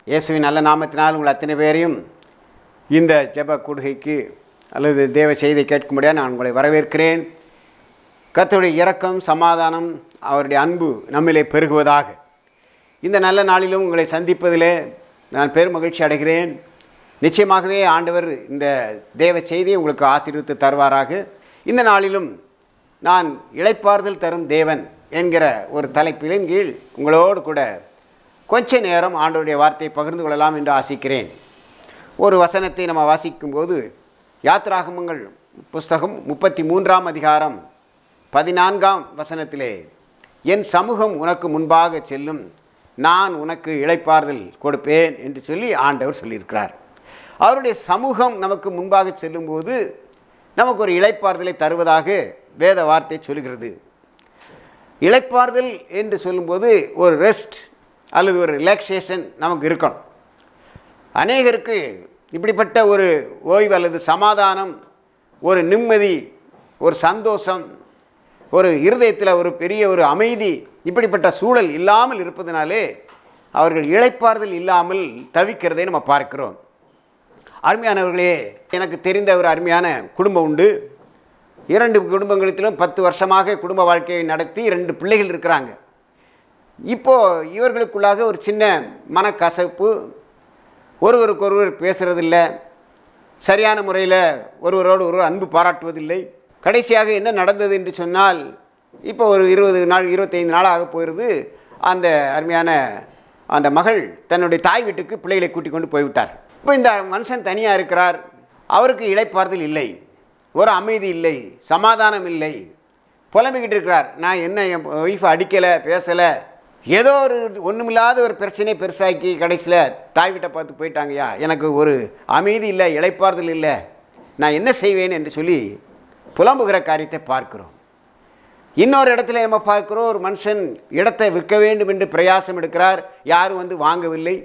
இயேசுவின் நல்ல நாமத்தினால் உங்கள் அத்தனை பேரையும் இந்த ஜெப கூடுகைக்கு அல்லது தேவ செய்தியை கேட்கும்படியாக நான் உங்களை வரவேற்கிறேன். கர்த்தருடைய இரக்கம், சமாதானம், அவருடைய அன்பு நம்மிலே பெருகுவதாக. இந்த நல்ல நாளிலும் உங்களை சந்திப்பதிலே நான் பெரும் மகிழ்ச்சி அடைகிறேன். நிச்சயமாகவே ஆண்டவர் இந்த தேவ செய்தியை உங்களுக்கு ஆசீர்வித்து தருவாராக. இந்த நாளிலும் நான் இளைப்பாறுதல் தரும் தேவன் என்கிற ஒரு தலைப்பின் கீழ் உங்களோடு கூட கொஞ்ச நேரம் ஆண்டவருடைய வார்த்தையை பகிர்ந்து கொள்ளலாம் என்று ஆசிக்கிறேன். ஒரு வசனத்தை நம்ம வாசிக்கும்போது யாத்திராகமங்கள் புஸ்தகம் 33ஆம் அதிகாரம் 14ஆம் வசனத்திலே, என் சமூகம் உனக்கு முன்பாக செல்லும், நான் உனக்கு இளைப்பாறுதல் கொடுப்பேன் என்று சொல்லி ஆண்டவர் சொல்லியிருக்கிறார். அவருடைய சமூகம் நமக்கு முன்பாக செல்லும்போது நமக்கு ஒரு இளைப்பாறுதலை தருவதாக வேத வார்த்தை சொல்கிறது. இளைப்பாறுதல் என்று சொல்லும்போது ஒரு ரெஸ்ட் அல்லது ஒரு ரிலாக்ஸேஷன் நமக்கு இருக்கணும். அநேகருக்கு இப்படிப்பட்ட ஒரு ஓய்வு அல்லது சமாதானம், ஒரு நிம்மதி, ஒரு சந்தோஷம், ஒரு இருதயத்தில் ஒரு பெரிய ஒரு அமைதி, இப்படிப்பட்ட சூழல் இல்லாமல் இருப்பதனாலே அவர்கள் இளைப்பாறுதல் இல்லாமல் தவிக்கிறதை நம்ம பார்க்கிறோம். அருமையானவர்களே, எனக்கு தெரிந்த ஒரு அருமையான குடும்பம் உண்டு. 2 குடும்பங்களிலும் 10 வருஷமாக குடும்ப வாழ்க்கையை நடத்தி 2 பிள்ளைகள் இருக்கிறாங்க. இப்போது இவர்களுக்குள்ளாக ஒரு சின்ன மனக்கசப்பு, ஒருவருக்கொருவர் பேசுகிறதில்ல, சரியான முறையில் ஒருவரோடு ஒருவர் அன்பு பாராட்டுவதில்லை. கடைசியாக என்ன நடந்தது என்று சொன்னால், இப்போ ஒரு 20 நாள் 25 நாள் ஆக போயிடுது. அந்த அருமையான அந்த மகள் தன்னுடைய தாய் வீட்டுக்கு பிள்ளைகளை கூட்டிக் கொண்டு போய்விட்டார். இப்போ இந்த மனுஷன் தனியாக இருக்கிறார். அவருக்கு இளைப்பாறுதல் இல்லை, ஒரு அமைதி இல்லை, சமாதானம் இல்லை. புலம்பிக்கிட்டு இருக்கிறார். நான் என்ன என் ஒய்ஃபை அடிக்கலை, பேசலை, ஏதோ ஒரு ஒன்றுமில்லாத ஒரு பிரச்சனையை பெருசாக்கி கடைசியில் தாய் வீட்டை பார்த்து போயிட்டாங்கய்யா, எனக்கு ஒரு அமைதி இல்லை, இளைப்பாறுதல் இல்லை, நான் என்ன செய்வேன் என்று சொல்லி புலம்புகிற காரியத்தை பார்க்கிறோம். இன்னொரு இடத்துல நம்ம பார்க்குறோம், ஒரு மனுஷன் இடத்தை விற்க வேண்டும் என்று பிரயாசம் எடுக்கிறார். யாரும் வந்து வாங்கவில்லை.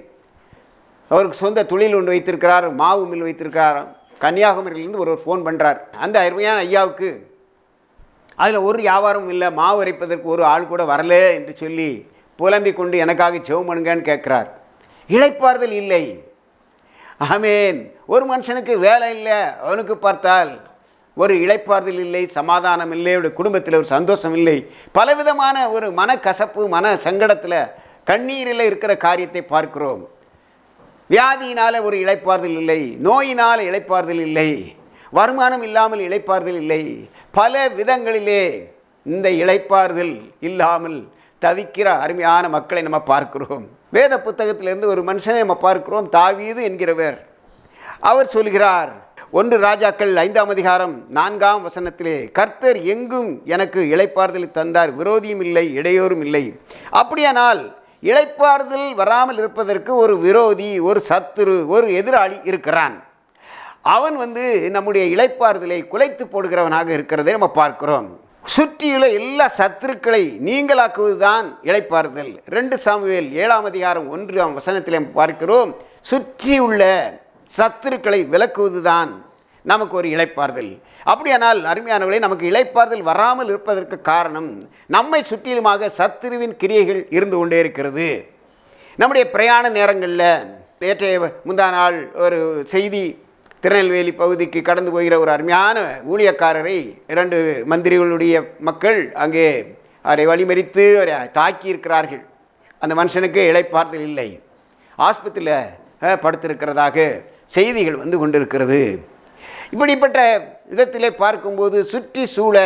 அவருக்கு சொந்த தொழில் ஒன்று வைத்திருக்கிறார், மாவு மில் வைத்திருக்கிறார். கன்னியாகுமரியிலிருந்து ஒரு ஃபோன் பண்ணுறார். அந்த அருமையான ஐயாவுக்கு அதில் ஒரு வியாபாரமும் இல்லை, மாவு அரைப்பதற்கு ஒரு ஆள் கூட வரல என்று சொல்லி புலம்பிக் கொண்டு எனக்காக ஜெபம் பண்ணுங்கன்னு கேட்குறார். இளைப்பாறுதல் இல்லை. ஆமேன். ஒரு மனுஷனுக்கு வேலை இல்லை, அவனுக்கு பார்த்தால் ஒரு இளைப்பாறுதல் இல்லை, சமாதானம் இல்லை, அவருடைய குடும்பத்தில் ஒரு சந்தோஷம் இல்லை, பலவிதமான ஒரு மனக்கசப்பு, மன சங்கடத்தில், கண்ணீரில் இருக்கிற காரியத்தை பார்க்கிறோம். வியாதியினால் ஒரு இளைப்பாறுதல் இல்லை, நோயினால் இளைப்பாறுதல் இல்லை, வருமானம் இல்லாமல் இளைப்பாறுதல் இல்லை, பல விதங்களிலே இந்த இளைப்பாறுதல் இல்லாமல் தவிக்கிற அருமையான மக்களை நம்ம பார்க்கிறோம். வேத புத்தகத்திலிருந்து ஒரு மனுஷனை நம்ம பார்க்கிறோம், தாவீது என்கிறவர். அவர் சொல்கிறார், 1 ராஜாக்கள் 5ஆம் அதிகாரம் 4ஆம் வசனத்திலே, கர்த்தர் எங்கும் எனக்கு இளைப்பாறுதல் தந்தார், விரோதியும் இல்லை, இடையோரும் இல்லை. அப்படியானால் இளைப்பாறுதல் வராமல் இருப்பதற்கு ஒரு விரோதி, ஒரு சத்துரு, ஒரு எதிராளி இருக்கிறான். அவன் நம்முடைய இளைப்பாறுதலை குலைத்து போடுகிறவனாக இருக்கிறதை நம்ம பார்க்கிறோம். சுற்றியுள்ள எல்லா சத்துருக்களை நீங்களாக்குவது தான் இளைப்பாறுதல். 2 சாமுவேல் 7ஆம் அதிகாரம் 1ஆம் வசனத்திலே பார்க்கிறோம், சுற்றியுள்ள சத்துருக்களை விலக்குவது தான் நமக்கு ஒரு இளைப்பாறுதல். அப்படியானால் அருமையானவர்களே, நமக்கு இளைப்பாறுதல் வராமல் இருப்பதற்கு காரணம், நம்மை சுற்றிலுமாக சத்துருவின் கிரியைகள் இருந்து கொண்டே இருக்கிறது. நம்முடைய பிரயாண நேரங்களில், நேற்றைய முந்தா நாள் ஒரு செய்தி, திருநெல்வேலி பகுதிக்கு கடந்து போகிற ஒரு அருமையான ஊழியக்காரரை 2 மந்திரிகளுடைய மக்கள் அங்கே அவரை வழிமறித்து அவரை தாக்கி இருக்கிறார்கள். அந்த மனுஷனுக்கு இளைப்பாறுதல் இல்லை, ஆஸ்பத்திரியில் படுத்திருக்கிறதாக செய்திகள் வந்து கொண்டிருக்கிறது. இப்படிப்பட்ட விதத்திலே பார்க்கும்போது சுற்றி சூழ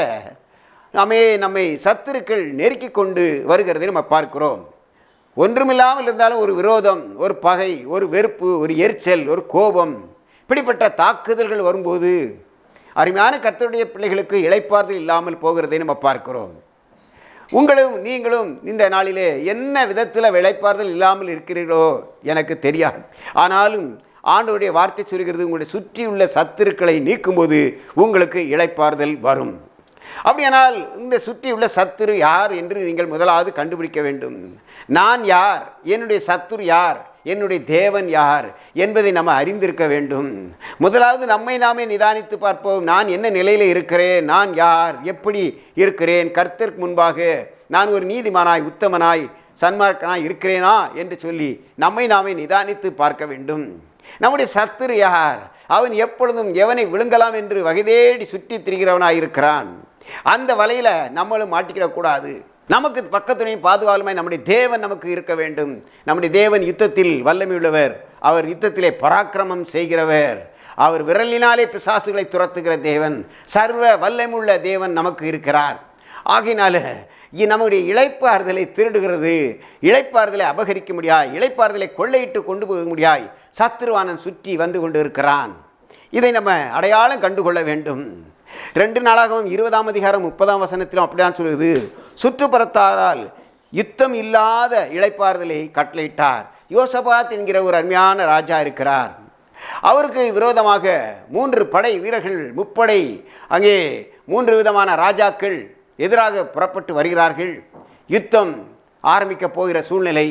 நம்மை சத்துருக்கள் நெருக்கி கொண்டு வருகிறதை நம்ம பார்க்கிறோம். ஒன்றுமில்லாமல் இருந்தாலும் ஒரு விரோதம், ஒரு பகை, ஒரு வெறுப்பு, ஒரு எரிச்சல், ஒரு கோபம், இப்படிப்பட்ட தாக்குதல்கள் வரும்போது அருமையான கர்த்தருடைய பிள்ளைகளுக்கு இளைப்பாறுதல் இல்லாமல் போகிறதை நம்ம பார்க்கிறோம். நீங்களும் இந்த நாளிலே என்ன விதத்தில் இளைப்பாறுதல் இல்லாமல் இருக்கிறீர்களோ எனக்கு தெரியாது. ஆனாலும் ஆண்டவருடைய வார்த்தை சொல்கிறது, உங்களுடைய சுற்றியுள்ள சத்துருக்களை நீக்கும்போது உங்களுக்கு இளைப்பாறுதல் வரும். அப்படியானால் இந்த சுற்றியுள்ள சத்துரு யார் என்று நீங்கள் முதலாவது கண்டுபிடிக்க வேண்டும். நான் யார், என்னுடைய சத்துரு யார், என்னுடைய தேவன் யார் என்பதை நம்ம அறிந்திருக்க வேண்டும். முதலாவது நம்மை நாமே நிதானித்து பார்ப்போம். நான் என்ன நிலையில் இருக்கிறேன், நான் யார், எப்படி இருக்கிறேன், கர்த்தருக்கு முன்பாக நான் ஒரு நீதிமானாய், உத்தமனாய், சன்மார்க்கனாக இருக்கிறேனா என்று சொல்லி நம்மை நாமே நிதானித்து பார்க்க வேண்டும். நம்முடைய சத்துரு யார்? அவன் எப்பொழுதும் எவனை விழுங்கலாம் என்று வகை தேடி சுற்றி திரிகிறவனாக இருக்கிறான். அந்த வலையில் நம்மளும் மாட்டிக்கிடக்கூடாது. நமக்கு பக்கத்துணையும் பாதுகாவலுமாய் நம்முடைய தேவன் நமக்கு இருக்க வேண்டும். நம்முடைய தேவன் யுத்தத்தில் வல்லமையுள்ளவர். அவர் யுத்தத்திலே பராக்கிரமம் செய்கிறவர். அவர் விரலினாலே பிசாசுகளை துரத்துகிற தேவன், சர்வ வல்லமுள்ள தேவன் நமக்கு இருக்கிறார். ஆகையினால நம்முடைய இளைப்பாறுதலை திருடுகிறது, இளைப்பாறுதலை அபகரிக்க முடியாய், இளைப்பாறுதலை கொள்ளையிட்டு கொண்டு போக முடியாய் சத்துருவானன் சுற்றி வந்து கொண்டு இருக்கிறான். இதை நம்ம அடையாளம் கண்டுகொள்ள வேண்டும். 2 நாளாகவும் 20ஆம் அதிகாரம் 30ஆம் வசனத்திலும் அப்படிதான் சொல்லுது. சுற்றுப்புறத்தாரால் யுத்தம் இல்லாத இளைப்பாறுதலை கட்டளையிட்டார். யோசபாத் என்கிற ஒரு அருமையான ராஜா இருக்கிறார். அவருக்கு விரோதமாக 3 படை வீரர்கள், முப்படை, அங்கே 3 விதமான ராஜாக்கள் எதிராக புறப்பட்டு வருகிறார்கள். யுத்தம் ஆரம்பிக்க போகிற சூழ்நிலை.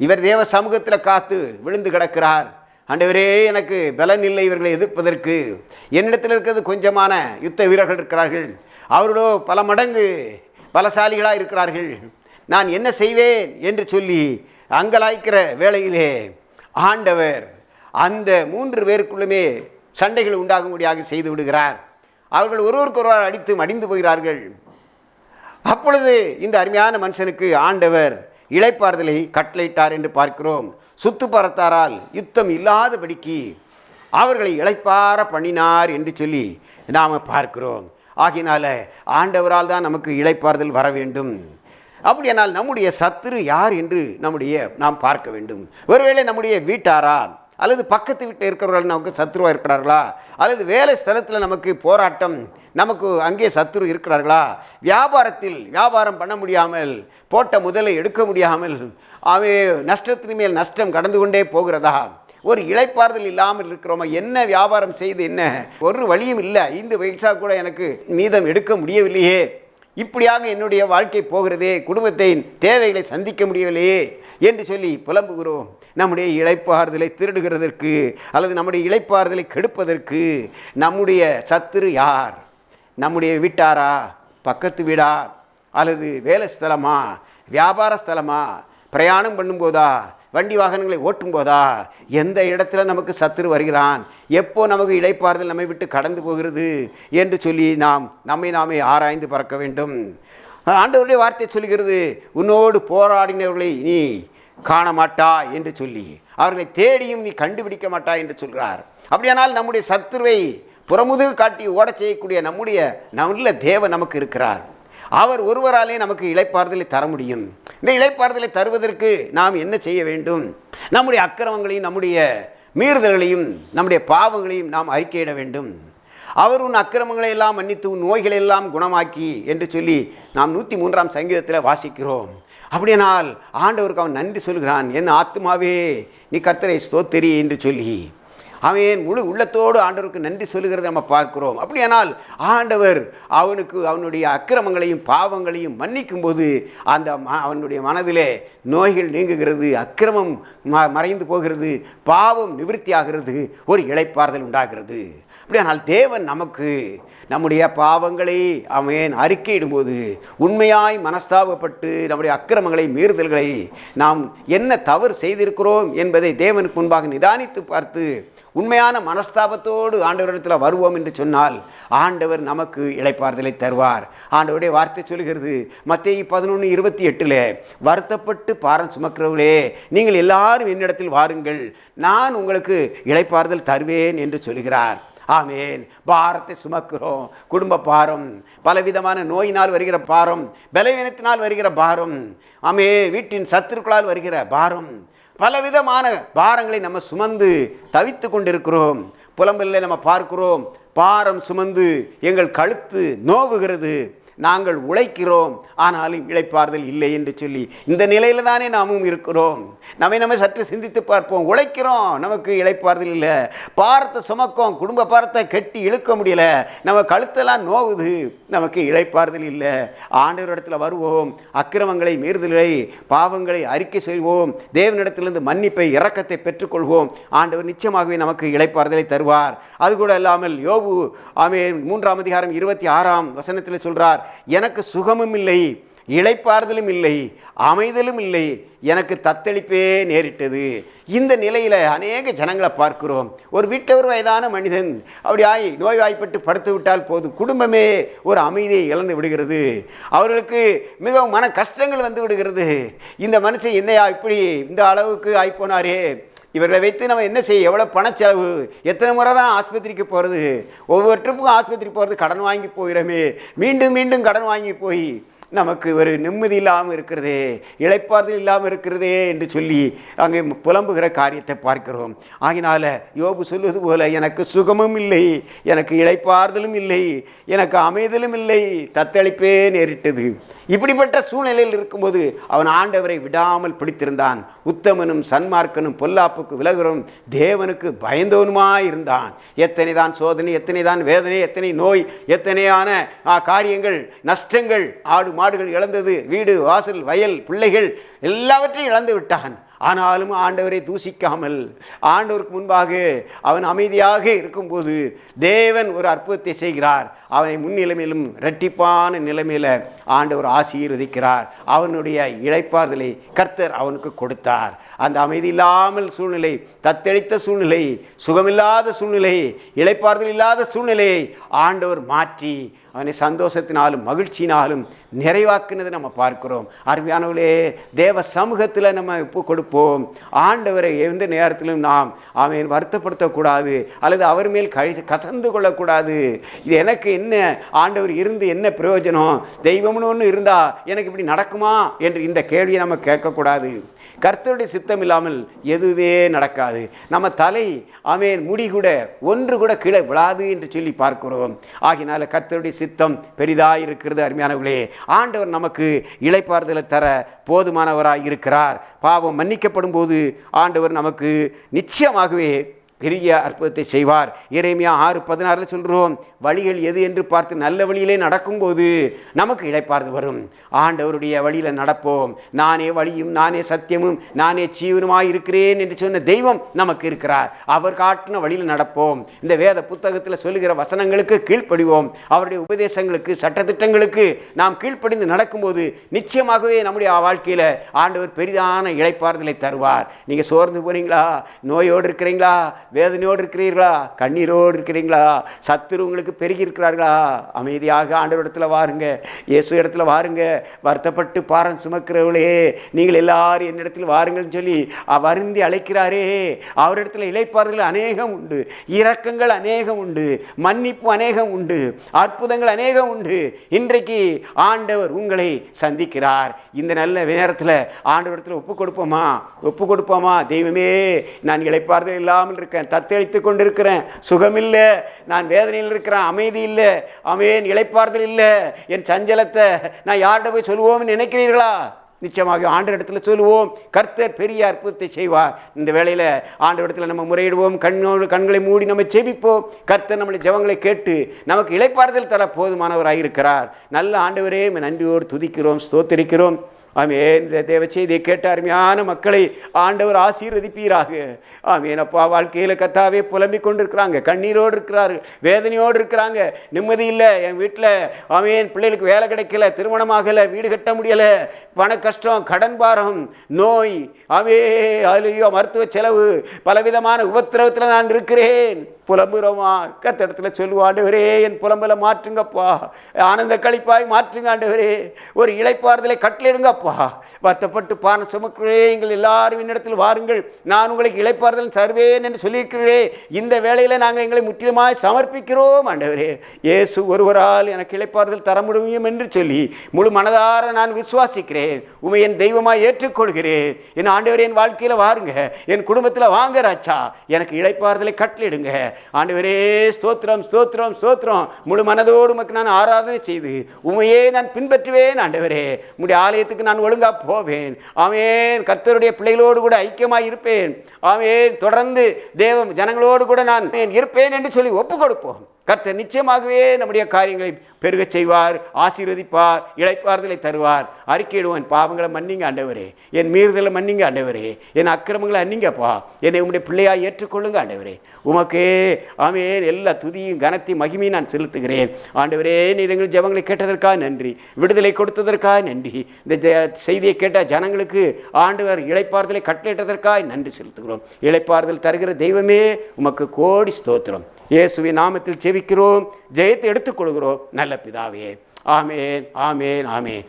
இவர் தேவ சமூகத்தில் காத்து விழுந்து கிடக்கிறார். ஆண்டவரே, எனக்கு பலன் இல்லை இவர்களை எதிர்ப்பதற்கு. என்னிடத்தில் இருக்கிறது கொஞ்சமான யுத்த வீரர்கள் இருக்கிறார்கள், அவர்களோ பல மடங்கு பலசாலிகளாக இருக்கிறார்கள். நான் என்ன செய்வேன் என்று சொல்லி அங்கலாய்க்கிற வேளையிலே ஆண்டவர் அந்த 3 பேருக்குள்ளுமே சண்டைகள் உண்டாகும்படியாக செய்து விடுகிறார். அவர்கள் ஒருவருக்கொருவர் அடித்து மடிந்து போகிறார்கள். அப்பொழுது இந்த அருமையான மனுஷனுக்கு ஆண்டவர் இளைப்பாறுதலை கட்டளையிட்டார் என்று பார்க்கிறோம். சுத்துப்பறத்தாரால் யுத்தம் இல்லாதபடிக்கு அவர்களை இளைப்பார பண்ணினார் என்று சொல்லி நாம் பார்க்கிறோம். ஆகினால ஆண்டவரால் தான் நமக்கு இளைப்பாறுதல் வர வேண்டும். அப்படியானால் நம்முடைய சத்துரு யார் என்று நாம் பார்க்க வேண்டும். ஒருவேளை நம்முடைய வீட்டாரா, அல்லது பக்கத்து வீட்டில் இருக்கிறவர்கள் நமக்கு சத்துருவாக இருக்கிறார்களா, அல்லது வேலை ஸ்தலத்தில் நமக்கு போராட்டம், நமக்கு அங்கே சத்துரு இருக்கிறார்களா, வியாபாரம் பண்ண முடியாமல், போட்ட முதலை எடுக்க முடியாமல் அவை நஷ்டத்தின் மேல் நஷ்டம் கடந்து கொண்டே போகிறதா, ஒரு இளைப்பாறுதல் இல்லாமல் இருக்கிறோமா, என்ன வியாபாரம் செய்து என்ன ஒரு வழியும் இல்லை, 5 பைசா கூட எனக்கு மீதம் எடுக்க முடியவில்லையே, இப்படியாக என்னுடைய வாழ்க்கை போகிறதே, குடும்பத்தின் தேவைகளை சந்திக்க முடியவில்லையே என்று சொல்லி புலம்புகிறோம். நம்முடைய இளைப்பாறுதலை திருடுகிறதற்கு அல்லது நம்முடைய இளைப்பாறுதலை கெடுப்பதற்கு நம்முடைய சத்துரு யார்? நம்முடைய வீட்டாரா, பக்கத்து வீடா, அல்லது வேலை ஸ்தலமா, வியாபார ஸ்தலமா, பிரயாணம் பண்ணும்போதா, வண்டி வாகனங்களை ஓட்டும் போதா, எந்த இடத்துல நமக்கு சத்துரு வருகிறான், எப்போ நமக்கு இளைப்பாறுதல் நம்மை விட்டு கடந்து போகிறது என்று சொல்லி நம்மை நாமே ஆராய்ந்து பார்க்க வேண்டும். ஆண்டவருடைய வார்த்தை சொல்கிறது, உன்னோடு போராடினவர்களை நீ காண மாட்டாய் என்று சொல்லி, அவர்களை தேடியும் நீ கண்டுபிடிக்க மாட்டாய் என்று சொல்கிறார். அப்படியானால் நம்முடைய சத்துருவை புறமுதுகு காட்டி ஓடச் செய்யக்கூடிய நல்ல தேவன் நமக்கு இருக்கிறார். அவர் ஒருவராலே நமக்கு இளைப்பாறுதலை தர முடியும். இந்த இளைப்பாறுதலை தருவதற்கு நாம் என்ன செய்ய வேண்டும்? நம்முடைய அக்கிரமங்களையும் நம்முடைய மீறுதல்களையும் நம்முடைய பாவங்களையும் நாம் அறிக்கையிட வேண்டும். அவர் உன் அக்கிரமங்களை எல்லாம் மன்னித்து உன் நோய்களை எல்லாம் குணமாக்கி என்று சொல்லி நாம் 103ஆம் சங்கீதத்தில் வாசிக்கிறோம். அப்படியானால் ஆண்டவருக்கு அவன் நன்றி சொல்கிறான். என் ஆத்துமாவே நீ கர்த்தரை ஸ்தோத்திரி என்று சொல்லி அவன் முழு உள்ளத்தோடு ஆண்டவருக்கு நன்றி சொல்லுகிறதை நம்ம பார்க்கிறோம். அப்படியானால் ஆண்டவர் அவனுடைய அக்கிரமங்களையும் பாவங்களையும் மன்னிக்கும் போது அவனுடைய மனதிலே நோய்கள் நீங்குகிறது, அக்கிரமம் மறைந்து போகிறது, பாவம் நிவிருத்தி ஆகிறது, ஒரு இளைப்பாறுதல் உண்டாகிறது. அப்படியானால் தேவன் நமக்கு நம்முடைய பாவங்களை அவன் அறிக்கையிடும்போது உண்மையாய் மனஸ்தாபப்பட்டு நம்முடைய அக்கிரமங்களை மீறுதல்களை நாம் என்ன தவறு செய்திருக்கிறோம் என்பதை தேவனுக்கு முன்பாக நிதானித்து பார்த்து உண்மையான மனஸ்தாபத்தோடு ஆண்டவரிடத்தில் வருவோம் என்று சொன்னால் ஆண்டவர் நமக்கு இளைப்பாறுதலை தருவார். ஆண்டவருடைய வார்த்தை சொல்கிறது, மத்தேயு 11:28, வருத்தப்பட்டு பாரம் சுமக்கிறவர்களே நீங்கள் எல்லாரும் என்னிடத்தில் வாருங்கள், நான் உங்களுக்கு இளைப்பாறுதல் தருவேன் என்று சொல்கிறார். ஆமேன். பாரத்தை சுமக்கிறோம். குடும்ப பாரம், பலவிதமான நோயினால் வருகிற பாரம், பலவீனத்தினால் வருகிற பாரம், வீட்டின் சத்துருக்களால் வருகிற பாரம், பலவிதமான பாரங்களை நம்ம சுமந்து தவித்து கொண்டிருக்கிறோம். புலம்பலில் நம்ம பார்க்கிறோம், பாரம் சுமந்து எங்கள் கழுத்து நோவுகிறது, நாங்கள் உழைக்கிறோம் ஆனாலும் இளைப்பாறுதல் இல்லை என்று சொல்லி இந்த நிலையில் தானே நாமும் இருக்கிறோம். நம்ம சற்று சிந்தித்து பார்ப்போம். உழைக்கிறோம், நமக்கு இளைப்பாறுதல் இல்லை. பாரத்தை சுமக்கும், குடும்ப பாரத்தை கட்டி இழுக்க முடியல, நம்ம கழுத்தெல்லாம் நோவுது, நமக்கு இளைப்பாறுதல் இல்லை. ஆண்டவரிடத்தில் வருவோம், அக்கிரமங்களை மீறுதலை பாவங்களை அறிக்கை செய்வோம், தேவனிடத்திலிருந்து மன்னிப்பை இரக்கத்தை பெற்றுக்கொள்வோம். ஆண்டவர் நிச்சயமாகவே நமக்கு இளைப்பாறுதலை தருவார். அது கூட இல்லாமல் யோபு 3ஆம் அதிகாரம் 26ஆம் வசனத்தில் சொல்றார், எனக்கு சுகமும் இல்லை இளைப்பாறுதலும் இல்லை, அமைதலும் இல்லை, எனக்கு தத்தளிப்பே நேரிட்டது. இந்த நிலையில் அநேக ஜனங்களை பார்க்கிறோம். ஒரு வீட்டில் ஒரு வயதான மனிதன் அப்படி நோய்வாய்ப்பட்டு படுத்து விட்டால் போதும், குடும்பமே ஒரு அமைதியை இழந்து விடுகிறது. அவர்களுக்கு மிகவும் மன கஷ்டங்கள் வந்து விடுகிறது. இந்த மனுஷன் என்னையா இப்படி இந்த அளவுக்கு ஆகிப்போனாரே, இவர்களை வைத்து நம்ம என்ன செய்ய, எவ்வளோ பணச்செலவு, எத்தனை முறை தான் ஆஸ்பத்திரிக்கு போகிறது, ஒவ்வொரு ட்ரிப்புக்கும் ஆஸ்பத்திரி போகிறது, கடன் வாங்கி போகிறோமே, மீண்டும் மீண்டும் கடன் வாங்கி போய் நமக்கு ஒரு நிம்மதி இல்லாமல் இருக்கிறதே, இளைப்பாறுதல் இல்லாமல் இருக்கிறதே என்று சொல்லி அங்கே புலம்புகிற காரியத்தை பார்க்கிறோம். ஆகினால யோபு சொல்வது போல, எனக்கு சுகமும் இல்லை, எனக்கு இளைப்பாறுதலும் இல்லை, எனக்கு அமைதலும் இல்லை, தத்தளிப்பே நேரிட்டது. இப்படிப்பட்ட சூழ்நிலையில் இருக்கும்போது அவன் ஆண்டவரை விடாமல் பிடித்திருந்தான். உத்தமனும் சன்மார்க்கனும் பொல்லாப்புக்கு விலகுறவனும் தேவனுக்கு பயந்தவனுமாயிருந்தான். எத்தனை தான் சோதனை, எத்தனை தான் வேதனை, எத்தனை நோய், எத்தனையான காரியங்கள், நஷ்டங்கள், ஆடு மாடுகள் இழந்தது, வீடு வாசல் வயல் பிள்ளைகள் எல்லாவற்றையும் இழந்து விட்டான். ஆனாலும் ஆண்டவரை தூசிக்காமல் ஆண்டவருக்கு முன்பாக அவன் அமைதியாக இருக்கும்போது தேவன் ஒரு அற்புதத்தை செய்கிறார். அவனை முன்னிலைமையிலும் இரட்டிப்பான நிலைமையில் ஆண்டவர் ஆசீர்வதிக்கிறார். அவனுடைய இளைப்பாறுதலை கர்த்தர் அவனுக்கு கொடுத்தார். அந்த அமைதி இல்லாமல் சூழ்நிலை, தத்தளித்த சூழ்நிலை, சுகமில்லாத சூழ்நிலை, இளைப்பாறுதல் இல்லாத சூழ்நிலையை ஆண்டவர் மாற்றி அவனை சந்தோஷத்தினாலும் மகிழ்ச்சியினாலும் நிறைவாக்குனதை நம்ம பார்க்கிறோம். அருமையானவர்களே, தேவ சமூகத்தில் நம்ம ஒப்பு கொடுப்போம். ஆண்டவரை எந்த நேரத்திலும் நாம் அவன் வருத்தப்படுத்தக்கூடாது, அல்லது அவர் மேல் கசந்து கொள்ளக்கூடாது. இது எனக்கு என்ன, ஆண்டவர் இருந்து என்ன பிரயோஜனம், தெய்வம்னு ஒன்று இருந்தால் எனக்கு இப்படி நடக்குமா என்று இந்த கேள்வியை நம்ம கேட்கக்கூடாது. கர்த்தருடைய சித்தம் இல்லாமல் எதுவே நடக்காது. நம்ம தலை முடி கூட ஒன்று கூட கீழே விழாது என்று சொல்லி பார்க்கிறோம். ஆகினால கர்த்தருடைய சித்தம் பெரிதாக இருக்கிறது. அருமையானவர்களே, ஆண்டவர் நமக்கு இளைப்பாறுதலை தர போதுமானவராக இருக்கிறார். பாவம் மன்னிக்கப்படும் போது ஆண்டவர் நமக்கு நிச்சயமாகவே பெரிய அற்புதத்தை செய்வார். எரேமியா 6:16 சொல்கிறோம், வழிகள் எது என்று பார்த்து நல்ல வழியிலே நடக்கும்போது நமக்கு இளைப்பாறுதல் வரும். ஆண்டவருடைய வழியில் நடப்போம். நானே வழியும் நானே சத்தியமும் நானே ஜீவனுமாய் இருக்கிறேன் என்று சொன்ன தெய்வம் நமக்கு இருக்கிறார். அவர் காட்டின வழியில் நடப்போம். இந்த வேத புத்தகத்தில் சொல்லுகிற வசனங்களுக்கு கீழ்ப்படிவோம். அவருடைய உபதேசங்களுக்கு, சட்டத்திட்டங்களுக்கு நாம் கீழ்ப்படிந்து நடக்கும்போது நிச்சயமாகவே நம்முடைய வாழ்க்கையில் ஆண்டவர் பெரிதான இளைப்பாறுதலை தருவார். நீங்கள் சோர்ந்து போறீங்களா, நோயோடு இருக்கிறீங்களா, வேதனையோடு இருக்கிறீர்களா, கண்ணீரோடு இருக்கிறீங்களா, சத்துரு உங்களுக்கு பெருகி இருக்கிறார்களா, அமைதியாக ஆண்டவர் இடத்துல வாருங்க, இயேசு இடத்துல வாருங்க. வருத்தப்பட்டு பாரம் சுமக்கிறவர்களே, நீங்கள் எல்லாரும் என்னிடத்தில் வாருங்கள்னு சொல்லி வருந்தி அழைக்கிறாரே. அவரிடத்துல இளைப்பாறுதல் அநேகம் உண்டு, இரக்கங்கள் அநேகம் உண்டு, மன்னிப்பு அநேகம் உண்டு, அற்புதங்கள் அநேகம் உண்டு. இன்றைக்கு ஆண்டவர் உங்களை சந்திக்கிறார். இந்த நல்ல நேரத்தில் ஆண்டவரிடத்தில் ஒப்பு கொடுப்போமா? தெய்வமே, நான் இளைப்பாறுதல் இல்லாமல் இருக்கேன், தத்தளித்து கொண்டிருக்கிறேன், சுகமில்லை, நான் வேதனையில் இருக்கிறேன், அமைதி இல்லை, இளைப்பாறுதல் இல்லை, என் சஞ்சலத்தை நான் யார்கிட்ட போய் சொல்லுவோம்னு நினைக்கிறீர்களா? நிச்சயமாக ஆண்டவர் இடத்துல சொல்லுவோம். கர்த்தர் பெரிய அற்புதத்தை செய்வார். இந்த வேளையில் ஆண்டவர் இடத்துல நம்ம முறையிடுவோம். கண்களை மூடி நம்ம செபிப்போம். கர்த்தர் நம்முடைய ஜெபங்களை கேட்டு நமக்கு இளைப்பாறுதல் தர போதுமானவராக இருக்கிறார். நல்ல ஆண்டவரே, நன்றியோடு துதிக்கிறோம், ஸ்தோத்திரிக்கிறோம். ஆமேன். இந்த தேவ செய்தியை கேட்ட அருமையான மக்களை ஆண்டவர் ஆசீர்வதிப்பீராக. ஆமேன். அப்பா, வாழ்க்கையில் கர்த்தாவே புலம்பிக் கொண்டு இருக்கிறாங்க, கண்ணீரோடு இருக்கிறார்கள், வேதனையோடு இருக்கிறாங்க, நிம்மதி இல்லை, என் வீட்டில் ஆமேன் பிள்ளைகளுக்கு வேலை கிடைக்கல, திருமணமாகலை, வீடு கட்ட முடியலை, பண கஷ்டம், கடன் பாரம், நோய், அதுலேயோ மருத்துவ செலவு, பலவிதமான உபத்திரவத்தில் நான் இருக்கிறேன், புலம்புறோமா? கர்த்தரிடத்தில் சொல்லுவோம், ஆண்டவரே என் புலம்பலை மாற்றுங்கப்பா, ஆனந்த களிப்பாய் மாற்றுங்க ஆண்டவரே, ஒரு இளைப்பாறுதலை கட்டளையிடுங்கப்பா. வருத்தப்பட்டு பான சுமக்கிறே, எங்கள் எல்லாரும் என்னிடத்தில் வாருங்கள், நான் உங்களுக்கு இளைப்பாறுதல் தருவேன் என்று சொல்லியிருக்கிறேன். இந்த வேளையில் நாங்கள் எங்களை முற்றிலுமாய் சமர்ப்பிக்கிறோம் ஆண்டவரே. இயேசு ஒருவரால் எனக்கு இளைப்பாறுதல் தர முடியும் என்று சொல்லி முழு மனதார நான் விசுவாசிக்கிறேன். உமை என் தெய்வமாய் ஏற்றுக்கொள்கிறேன். என் ஆண்டவரே, என் வாழ்க்கையில் வாருங்க, என் குடும்பத்தில் வாங்க ராஜா, எனக்கு இளைப்பாறுதலை கட்டளையிடுங்க ஆண்டவரே. ஸ்தோத்திரம், ஸ்தோத்திரம், ஸ்தோத்திரம். முழு மனதோடு உமக்கு நான் ஆராதனை செய்து உமையே நான் பின்பற்றுவேன் ஆண்டவரே. உம்முடைய ஆலயத்துக்கு நான் ஒழுங்காக போவேன். ஆமேன். கர்த்தருடைய பிள்ளைகளோடு கூட ஐக்கியமாக இருப்பேன். ஆமேன். தொடர்ந்து தேவ ஜனங்களோடு கூட நான் இருப்பேன் என்று சொல்லி ஒப்பு கொடுப்போம். கர்த்தர் நிச்சயமாகவே நம்முடைய காரியங்களை பெருகச் செய்வார், ஆசீர்வதிப்பார், இளைப்பாறுதலை தருவார். அறிக்கையிடுவோம், பாவங்களை மன்னிங்க ஆண்டவரே, என் மீறுதலை மன்னிங்க ஆண்டவரே, என் அக்கிரமங்களை அன்னிங்கப்பா, என்னை உம்முடைய பிள்ளையாக ஏற்றுக்கொள்ளுங்க ஆண்டவரே. உமக்கே ஆமென் எல்லா துதியும் கனத்தையும் மகிமையும் நான் செலுத்துகிறேன் ஆண்டவரே. நீர் எங்கள் ஜெபங்களை கேட்டதற்காக நன்றி, விடுதலை கொடுத்ததற்காக நன்றி. இந்த செய்தியை கேட்ட ஜனங்களுக்கு ஆண்டவர் இளைப்பாறுதலை கட்டளையிட்டதற்காக நன்றி செலுத்துகிறோம். இளைப்பாறுதல் தருகிற தெய்வமே உமக்கு கோடி ஸ்தோத்திரம். இயேசுவின் நாமத்தில் ஜெபிக்கிறோம், ஜெயத்தை எடுத்துக்கொள்கிறோம் நல்ல பிதாவே. ஆமேன், ஆமேன், ஆமேன்.